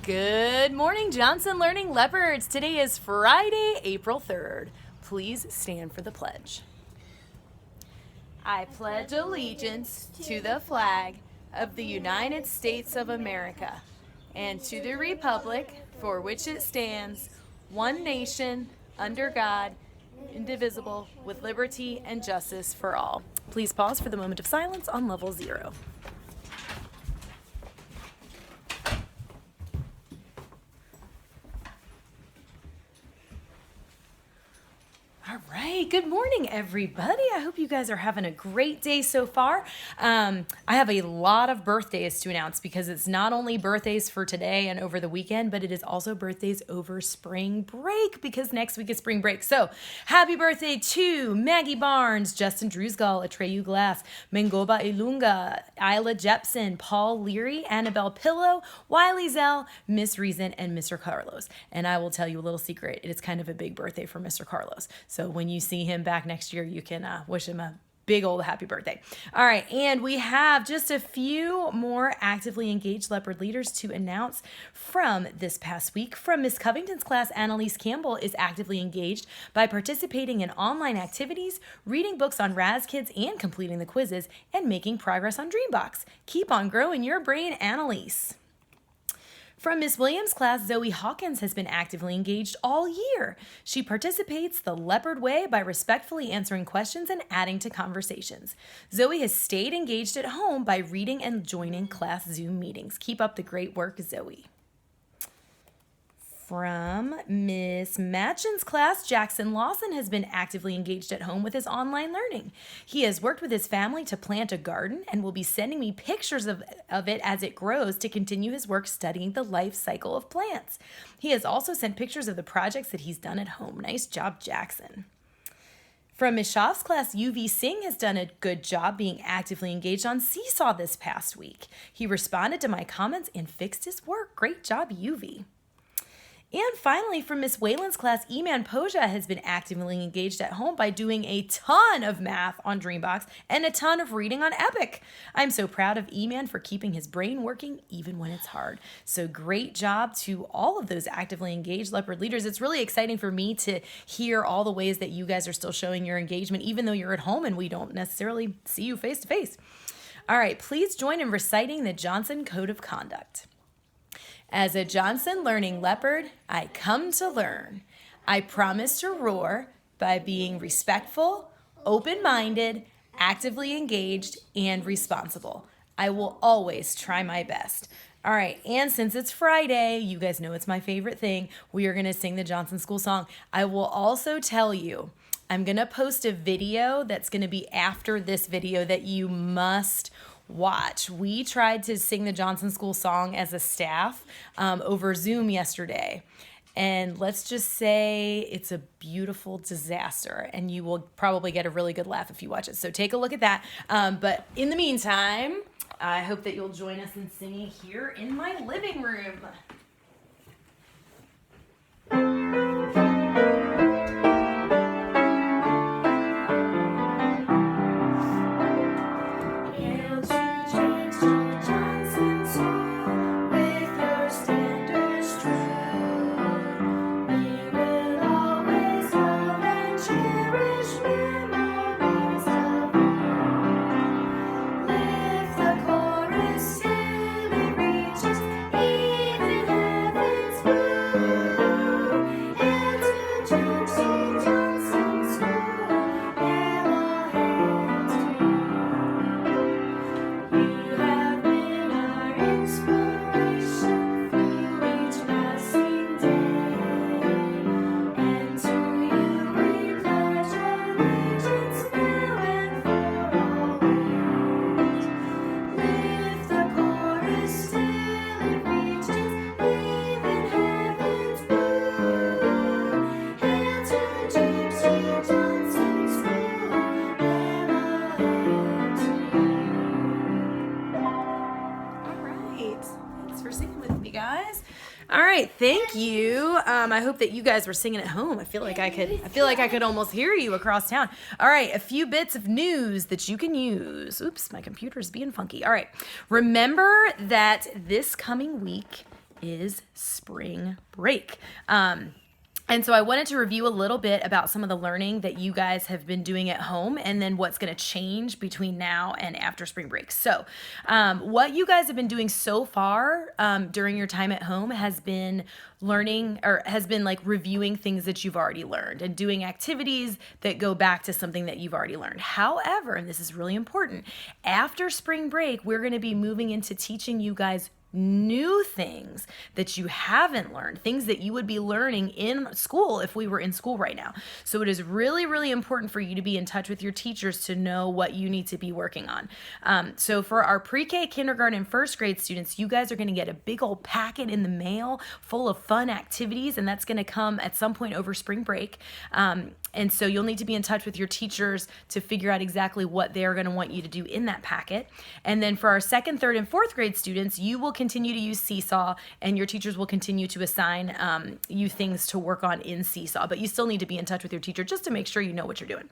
Good morning, Johnson Learning Leopards. Today is Friday, April 3rd. Please stand for the pledge. I pledge allegiance to the flag of the United States of America and to the republic for which it stands, one nation, under God, indivisible, with liberty and justice for all. Please pause for the moment of silence on level 0. All right, good morning, everybody. I hope you guys are having a great day so far. I have a lot of birthdays to announce because it's not only birthdays for today and over the weekend, but it is also birthdays over spring break because next week is spring break. So happy birthday to Maggie Barnes, Justin Drusgall, Atreyu Glass, Mengoba Ilunga, Isla Jepson, Paul Leary, Annabelle Pillow, Wiley Zell, Miss Reason, and Mr. Carlos. And I will tell you a little secret. It is kind of a big birthday for Mr. Carlos. So when you see him back next year, you can wish him a big old happy birthday. All right, and we have just a few more actively engaged leopard leaders to announce from this past week. From Miss Covington's class, Annalise Campbell is actively engaged by participating in online activities, reading books on Raz Kids and completing the quizzes, and making progress on Dreambox. Keep on growing your brain, Annalise. From Miss Williams' class, Zoe Hawkins has been actively engaged all year. She participates the Leopard way by respectfully answering questions and adding to conversations. Zoe has stayed engaged at home by reading and joining class Zoom meetings. Keep up the great work, Zoe. From Miss Matchin's class, Jackson Lawson has been actively engaged at home with his online learning. He has worked with his family to plant a garden and will be sending me pictures of it as it grows to continue his work studying the life cycle of plants. He has also sent pictures of the projects that he's done at home. Nice job, Jackson. From Ms. Schaaf's class, UV Singh has done a good job being actively engaged on Seesaw this past week. He responded to my comments and fixed his work. Great job, UV. And finally, from Miss Whalen's class, Eman Poja has been actively engaged at home by doing a ton of math on Dreambox and a ton of reading on Epic. I'm so proud of Eman for keeping his brain working even when it's hard. So great job to all of those actively engaged leopard leaders. It's really exciting for me to hear all the ways that you guys are still showing your engagement, even though you're at home and we don't necessarily see you face to face. All right, please join in reciting the Johnson Code of Conduct. As a Johnson Learning Leopard, I come to learn. I promise to roar by being respectful, open-minded, actively engaged, and responsible. I will always try my best. All right, and since it's Friday, you guys know it's my favorite thing, we are going to sing the Johnson School song. I will also tell you, I'm going to post a video that's going to be after this video that you must watch. We tried to sing the Johnson School song as a staff over Zoom yesterday. And let's just say it's a beautiful disaster. And you will probably get a really good laugh if you watch it. So take a look at that. But in the meantime, I hope that you'll join us in singing here in my living room. All right, thank you. I hope that you guys were singing at home. I feel like I could almost hear you across town. All right, a few bits of news that you can use. Oops, my computer's being funky. All right, remember that this coming week is spring break. And so I wanted to review a little bit about some of the learning that you guys have been doing at home and then what's going to change between now and after spring break. So what you guys have been doing so far during your time at home has been learning, or has been like reviewing things that you've already learned and doing activities that go back to something that you've already learned. However, and this is really important, after spring break, we're going to be moving into teaching you guys new things that you haven't learned, things that you would be learning in school if we were in school right now. So it is really, really important for you to be in touch with your teachers to know what you need to be working on. So for our pre-K, kindergarten, and first grade students, you guys are going to get a big old packet in the mail full of fun activities, and that's going to come at some point over spring break. And so you'll need to be in touch with your teachers to figure out exactly what they're going to want you to do in that packet. And then for our second, third, and fourth grade students, you will continue to use Seesaw, and your teachers will continue to assign you things to work on in Seesaw. But you still need to be in touch with your teacher just to make sure you know what you're doing.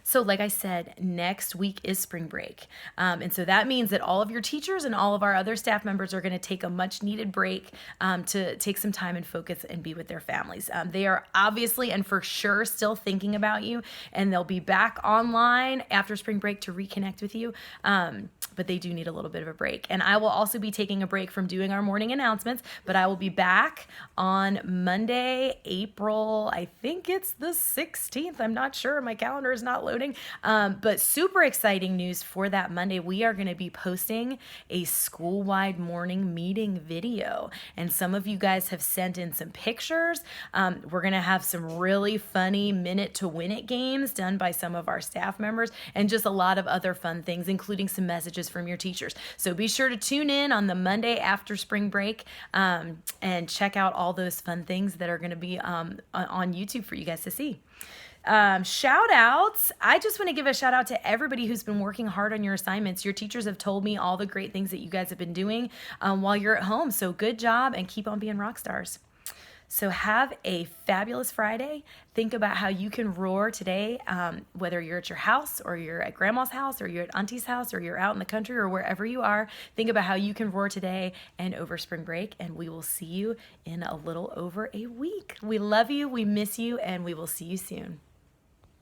So like I said, next week is spring break. And so that means that all of your teachers and all of our other staff members are going to take a much needed break to take some time and focus and be with their families. They are obviously and for sure still thinking about you, and they'll be back online after spring break to reconnect with you. But they do need a little bit of a break. And I will also be taking a break from doing our morning announcements, but I will be back on Monday, April, I think it's the 16th. I'm not sure. My calendar is not loading. But super exciting news for that Monday. We are going to be posting a school-wide morning meeting video. And some of you guys have sent in some pictures. We're going to have some really funny minute to win it games done by some of our staff members, and just a lot of other fun things, including some messages from your teachers. So be sure to tune in on the Monday after spring break and check out all those fun things that are going to be on YouTube for you guys to see. Shout outs. I just want to give a shout out to everybody who's been working hard on your assignments. Your teachers have told me all the great things that you guys have been doing while you're at home. So good job, and keep on being rock stars. So have a fabulous Friday. Think about how you can roar today, whether you're at your house or you're at grandma's house or you're at auntie's house or you're out in the country or wherever you are. Think about how you can roar today and over spring break, and we will see you in a little over a week. We love you, we miss you, and we will see you soon.